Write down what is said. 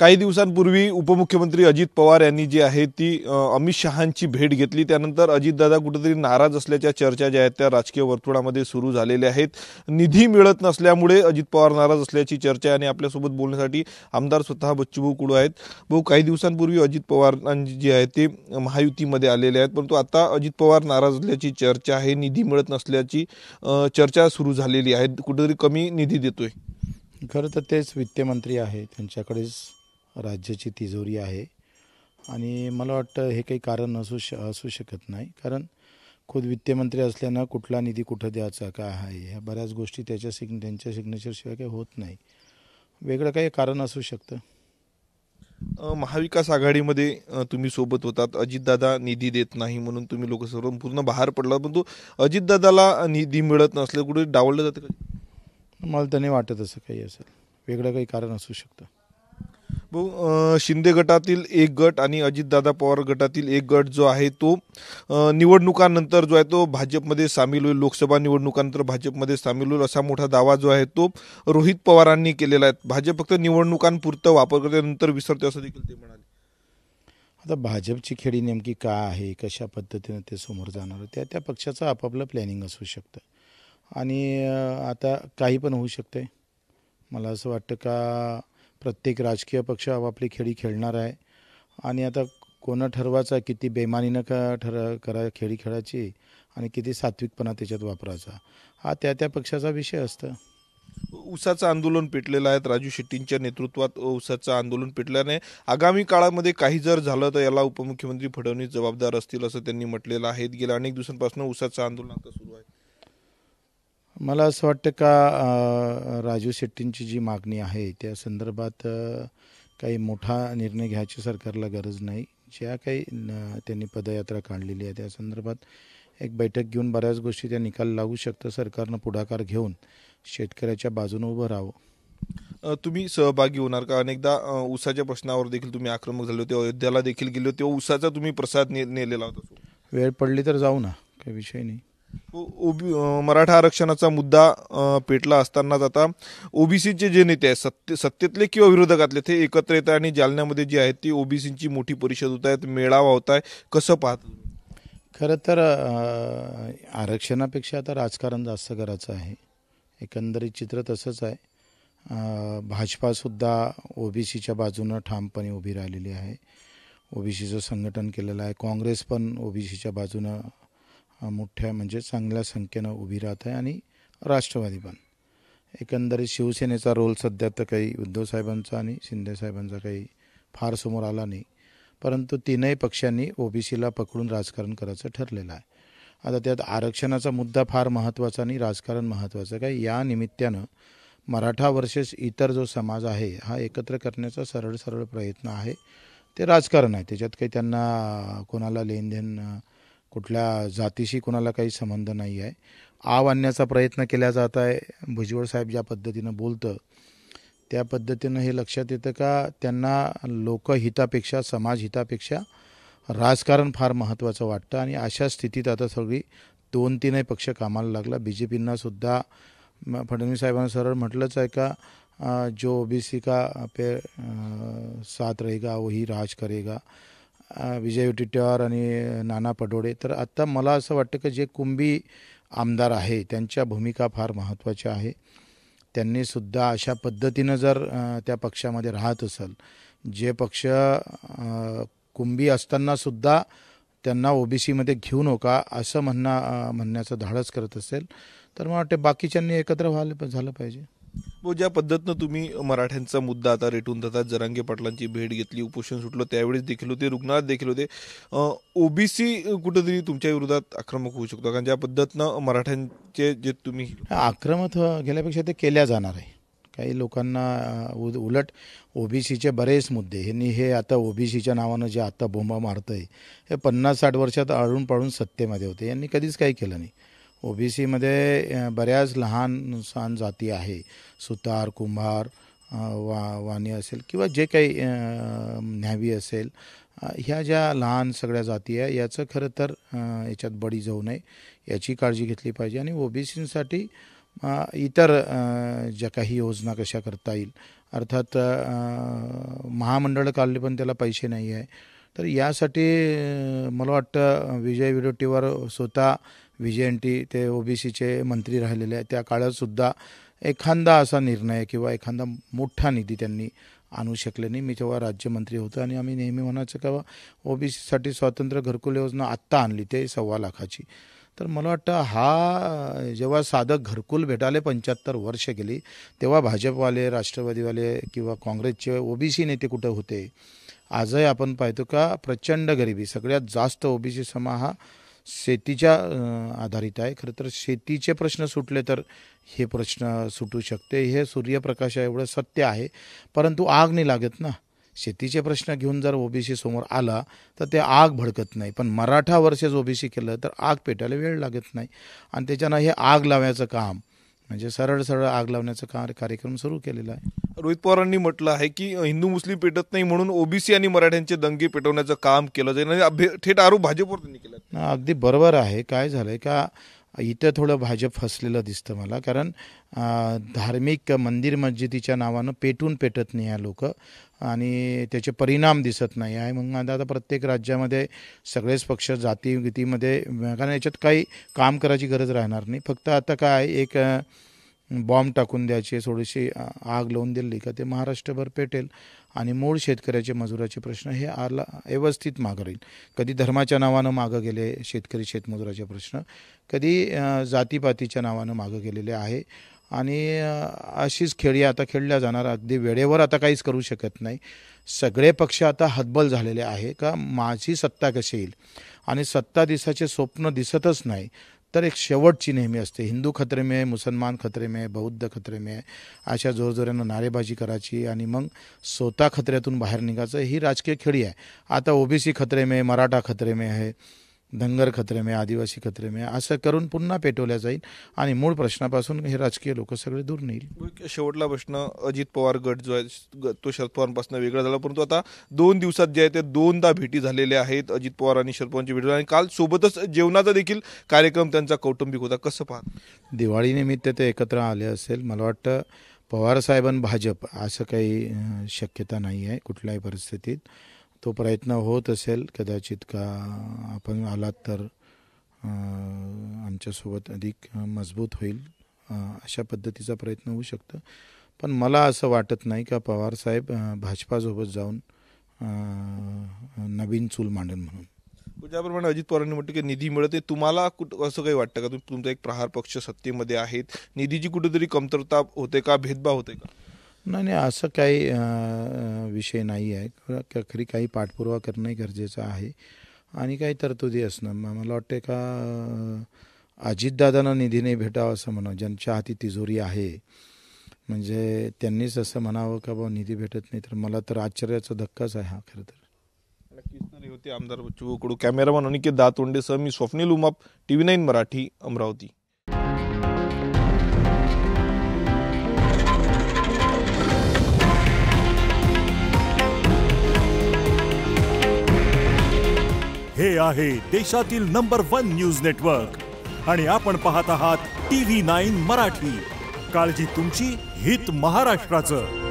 काही दिवसांपूर्वी उपमुख्यमंत्री अजित पवार यांनी जी आहे ती अमित शहांची भेट घेतली। त्यानंतर अजितदादा कुठेतरी नाराज असल्याच्या चर्चा ज्या आहेत त्या राजकीय वर्तुळामध्ये सुरू झालेल्या आहेत। निधी मिळत नसल्यामुळे अजित पवार नाराज असल्याची चर्चा आहे आणि आपल्यासोबत बोलण्यासाठी आमदार स्वतः बच्चूभाऊ कडू आहेत। भाऊ, काही दिवसांपूर्वी अजित पवारांची जी आहे ते महायुतीमध्ये आलेले आहेत, परंतु आता अजित पवार नाराज असल्याची चर्चा आहे, निधी मिळत नसल्याची चर्चा सुरू झालेली आहे। कुठेतरी कमी निधी देतोय। खरं तर तेच वित्तमंत्री आहे, त्यांच्याकडेच राज्याची तिजोरी आहे आणि मला वाटतं हे काही कारण असू शकत नाही, कारण खुद वित्तमंत्री असल्यानं कुठला निधी कुठं द्यायचा काय आहे ह्या बऱ्याच गोष्टी त्यांच्या सिग्नेचरशिवाय काही होत नाही। वेगळं काही कारण असू शकतं। महाविकास आघाडीमध्ये तुम्ही सोबत होतात, अजितदादा निधी देत नाही म्हणून तुम्ही लोक सर्व पूर्ण बाहेर पडला, परंतु अजितदादाला निधी मिळत नसलं कुठे डावललं जातं का? मला तर नाही वाटत असं काही असेल, वेगळं काही कारण असू शकतं। भाऊ, शिंदे गटातील एक गट आणि अजितदादा पवार गटातील एक गट जो आहे तो निवडणुकांनंतर जो आहे तो भाजपमध्ये सामील होईल, लोकसभा निवडणुकांनंतर भाजपमध्ये सामील होईल असा मोठा दावा जो आहे तो रोहित पवारांनी केलेला आहे। भाजप फक्त निवडणुकांपुरतं वापर करते, नंतर विसरते असं देखील ते म्हणाले। आता भाजपची खेळी नेमकी काय आहे, कशा पद्धतीने ते समोर जाणार, त्या पक्षाचं आपापलं प्लॅनिंग असू शकतं आणि आता काही पण होऊ शकते। मला असं वाटतं का प्रत्येक राजकीय पक्ष आपापली खेळी खेळणार आहे आणि आता कोणं ठरवायचं किती बेमानीनं खेळी खेळायची आणि किती सात्विकपणा त्याच्यात वापरायचा हा त्या पक्षाचा विषय असतं। ऊसाचं आंदोलन पेटलेलं आहे, राजू शेट्टींच्या नेतृत्वात ऊसाचं आंदोलन पेटल्याने आगामी काळामध्ये काही जर झालं तर याला उपमुख्यमंत्री फडणवीस जबाबदार असतील असं त्यांनी म्हटलेलं आहे। गेल्या अनेक दिवसांपासून ऊसाचं आंदोलन आता सुरू आहे। मला असं वाटतं का राजू शेट्टींची जी मागणी आहे त्या संदर्भात काही मोठा निर्णय घ्यायची सरकारला गरज नाही। ज्या काही त्यांनी पदयात्रा काढलेली आहे त्या संदर्भात एक बैठक घेऊन बऱ्याच गोष्टी त्या निकाल लागू शकतं। सरकारनं पुढाकार घेऊन शेतकऱ्याच्या बाजूने उभं राहावं। तुम्ही सहभागी होणार का? अनेकदा ऊसाच्या प्रश्नावर देखील तुम्ही आक्रमक झाले होते, अयोध्याला देखील गेले होते, ऊसाचा तुम्ही प्रसाद नेलेला होता। वेळ पडली तर जाऊ ना, काही विषय नाही। मराठा आरक्षणाचा मुद्दा पेटला असतानाच आता ओबीसीचे जे नेते आहेत सत्तेतले किंवा विरोधकातले ते एकत्र येत आहे आणि जालन्यामध्ये जी आहे ती ओबीसीची मोठी परिषद होत आहे, मेळावा होत आहे, कसं पाहत? खरं तर आरक्षणापेक्षा आता राजकारण जास्त करायचं आहे, एकंदरीत चित्र तसंच आहे। भाजपासुद्धा ओबीसीच्या बाजूनं ठामपणे उभी राहिलेली आहे, ओबीसीचं संघटन केलेलं आहे। काँग्रेस पण ओबीसीच्या बाजूनं मोठ्या म्हणजे चांगल्या संख्येनं उभी राहत आहे आणि राष्ट्रवादी पण। एकंदरीत शिवसेनेचा रोल सध्या तर काही उद्धव साहेबांचा आणि शिंदे साहेबांचा काही फार समोर आला नाही, परंतु तीनही पक्षांनी ओबीसीला पकडून राजकारण करायचं ठरलेलं आहे। आता त्यात आरक्षणाचा मुद्दा फार महत्त्वाचा आणि राजकारण महत्त्वाचं काय, या निमित्तानं मराठा वर्सेस इतर जो समाज आहे हा एकत्र करण्याचा सरळ प्रयत्न आहे, ते राजकारण आहे। त्याच्यात काही त्यांना कोणाला लेनदेन कुठल्या जातीशी कोणाला काही संबंध नाही आहे। आव आणण्याचा प्रयत्न केला जात आहे। भुजबळ साहेब ज्या पद्धतीनं बोलतं त्या पद्धतीनं हे लक्षात येतं का त्यांना लोकहितापेक्षा समाजहितापेक्षा राजकारण फार महत्त्वाचं वाटतं आणि अशा स्थितीत आता सगळी 2-3 पक्ष कामाला लागला। बीजेपींना सुद्धा फडणवीस साहेबांना सरळ म्हटलंच आहे का जो ओबीसी का पे साथ रहेगा वही राज करेगा, विजय वडेट्टीवार आणि नाना पटोले। तर आता मला असं वाटतं की जे कुंभी आमदार आहे त्यांच्या भूमिका फार महत्त्वाच्या आहे। त्यांनी सुद्धा अशा पद्धतीनं जर त्या पक्षामध्ये राहत असेल, जे पक्ष कुंभी असताना सुद्धा त्यांना ओबीसीमध्ये घेऊ नका असं म्हणण्याचं धाडस करत असेल तर मला वाटतं बाकीच्यांनी एकत्र झालं पाहिजे। ज्या पद्धतीनं तुम्ही मराठ्यांचा मुद्दा आता रेटून धरतात, जरांगे पाटलांची भेट घेतली, उपोषण सुटलं, त्यावेळेस देखील होते, रुग्णालयात देखील होते, ओबीसी कुठेतरी तुमच्या विरोधात आक्रमक होऊ शकतो कारण ज्या पद्धतीनं मराठ्यांचे जे तुम्ही आक्रमक गेल्यापेक्षा ते केल्या जाणार आहे। काही लोकांना उलट ओबीसीचे बरेच मुद्दे हे आता ओबीसीच्या नावानं जे आता बोंबा मारतंय हे 50-60 वर्षात आळून पाळून सत्तेमध्ये होते, यांनी कधीच काही केलं नाही। ओबीसीमध्ये बऱ्याच लहान सहान जाती आहे, सुतार, कुंभार, वाणी असेल किंवा जे काही न्हावी असेल, ह्या ज्या लहान सगळ्या जाती आहे याचं खरं तर याच्यात बळी जाऊ नये याची काळजी घेतली पाहिजे आणि ओबीसीसाठी इतर ज्या काही योजना कशा करता येईल अर्थात महामंडळ काढले पण त्याला पैसे नाही आहे. तर यासाठी मला वाटतं विजय वडेट्टीवार स्वतः VJNT ते OBCचे मंत्री राहिलेले आहे, त्या काळातसुद्धा एखादा असा निर्णय किंवा एखादा मोठा निधी त्यांनी आणू शकले नाही. मी तेव्हा राज्यमंत्री होतो आणि आम्ही नेहमी म्हणायचं का OBCसाठी स्वतंत्र घरकुल योजना आत्ता आणली ते 1.25 लाखाची. तर मला वाटतं हा जेव्हा साधं घरकुल भेटायला 75 वर्ष गेली तेव्हा भाजपवाले, राष्ट्रवादीवाले किंवा काँग्रेसचे OBC नेते कुठं होते. आजही आपण पाहतो का प्रचंड गरिबी, सगळ्यात जास्त OBC समाज हा शेतीच्या आधारित आहे. खरं तर शेतीचे प्रश्न सुटले तर हे प्रश्न सुटू शकते, हे सूर्यप्रकाशा एवढं सत्य आहे. परंतु आग नाही लागत ना. शेतीचे प्रश्न घेऊन जर OBC समोर आला तर ते आग भडकत नाही, पण मराठा वर्सेस OBC केलं तर आग पेटायला वेळ लागत नाही. आणि त्याच्यानं हे आग लावायचं काम म्हणजे सरळ सरळ आग लावण्याचा कार्यक्रम सुरू केलेला आहे. रोहित पवारांनी म्हटलं आहे की हिंदू मुस्लिम पेटत नाही म्हणून OBC आणि मराठ्यांचे दंगे पेटवण्याचं काम केलं जाईल आणि थेट आरोप भाजपवर त्यांनी केला. अगदी बरोबर आहे. काय झालंय का इथं थोडं भाजप फसलेलं दिसतं मला, कारण धार्मिक मंदिर मस्जिदीच्या नावानं पेटत नाही आहे लोक आणि त्याचे परिणाम दिसत नाही आहे. मग आता प्रत्येक राज्यामध्ये सगळेच पक्ष जातीगीतीमध्ये, कारण याच्यात काही काम करायची गरज राहणार नाही. फक्त आता काय एक बॉम्ब टाकून द्यायचे, थोडीशी आग लावून दिली का ते महाराष्ट्रभर पेटेल आणि मूळ शेतकऱ्याचे मजुराचे प्रश्न हे व्यवस्थित मागं राहील. कधी धर्माच्या नावानं मागं गेले शेतकरी शेतमजुराचे प्रश्न, कधी जातीपातीच्या नावानं मागं गेलेले आहे. आणि अशीच खेळी आता खेळल्या जाणार. अगदी वेळेवर आता काहीच करू शकत नाही. सगळे पक्ष आता हतबल झालेले आहे का माझी सत्ता कशी येईल, आणि सत्ता दिसाचे स्वप्न दिसतच नाही. तर एक शेवटची नेहमी असते, हिंदू खतरे में, मुसलमान खतरे में, बौद्ध खतरे में, अशा जोरजोरानं नारेबाजी करायची आणि मग स्वतः खतऱ्यातून बाहेर निघायचं. ही राजकीय खेळी आहे. आता OBC खतरे में, मराठा खतरे में आहे, धनगर खतरे में, आदिवासी खतरे में, असं करून पुन्हा पेटवल्या जाईल आणि मूळ प्रश्नापासून हे राजकीय लोक सगळे दूर नेईल. शेवटला प्रश्न, अजित पवार गट जो आहे तो शरद पवारांपासून वेगळा झाला, परंतु आता 2 दिवसात जे आहे ते 2दा भेटी झालेल्या आहेत. अजित पवार आणि शरद पवारांची भेट आणि काल सोबतच जेवणाचा देखील कार्यक्रम त्यांचा कौटुंबिक होता. कसं पाहता? दिवाळीनिमित्त ते एकत्र आले असेल. मला वाटतं पवारसाहेब आणि भाजप असं काही शक्यता नाही आहे कुठल्याही परिस्थितीत. तो प्रयत्न होत असेल कदाचित का आपण आलात तर आमच्यासोबत अधिक मजबूत होईल, अशा पद्धतीचा प्रयत्न होऊ शकतं. पण मला असं वाटत नाही का पवारसाहेब भाजपासोबत जाऊन नवीन चूल मांडन म्हणून. ज्याप्रमाणे अजित पवारांनी म्हटलं की निधी मिळते, तुम्हाला असं काही वाटतं का तुमचा एक प्रहार पक्ष सत्तेमध्ये आहेत, निधीची कुठेतरी कमतरता होते का, भेदभाव होते का? नाही, असं काही विषय नाही आहे. खरी काही पाठपुरावा करणंही गरजेचं आहे आणि काही तरतुदी असणं. मला वाटतं का अजितदादांना निधी नाही भेटावं असं म्हणा, ज्यांच्या हाती तिजोरी आहे म्हणजे त्यांनीच असं म्हणावं का बाबा निधी भेटत नाही, तर मला तर आश्चर्याचा धक्काच आहे हा. खरं तर नक्कीच. तर होते आमदार बच्चू कडू. कॅमेरामन अनिकेत दातोंडेसह मी स्वप्नील उमाप, TV9 मराठी, अमरावती. हे आहे देशातील नंबर 1 न्यूज नेटवर्क आणि आपण पाहत आहात TV9 मराठी. काळजी तुमची, हित महाराष्ट्राचं.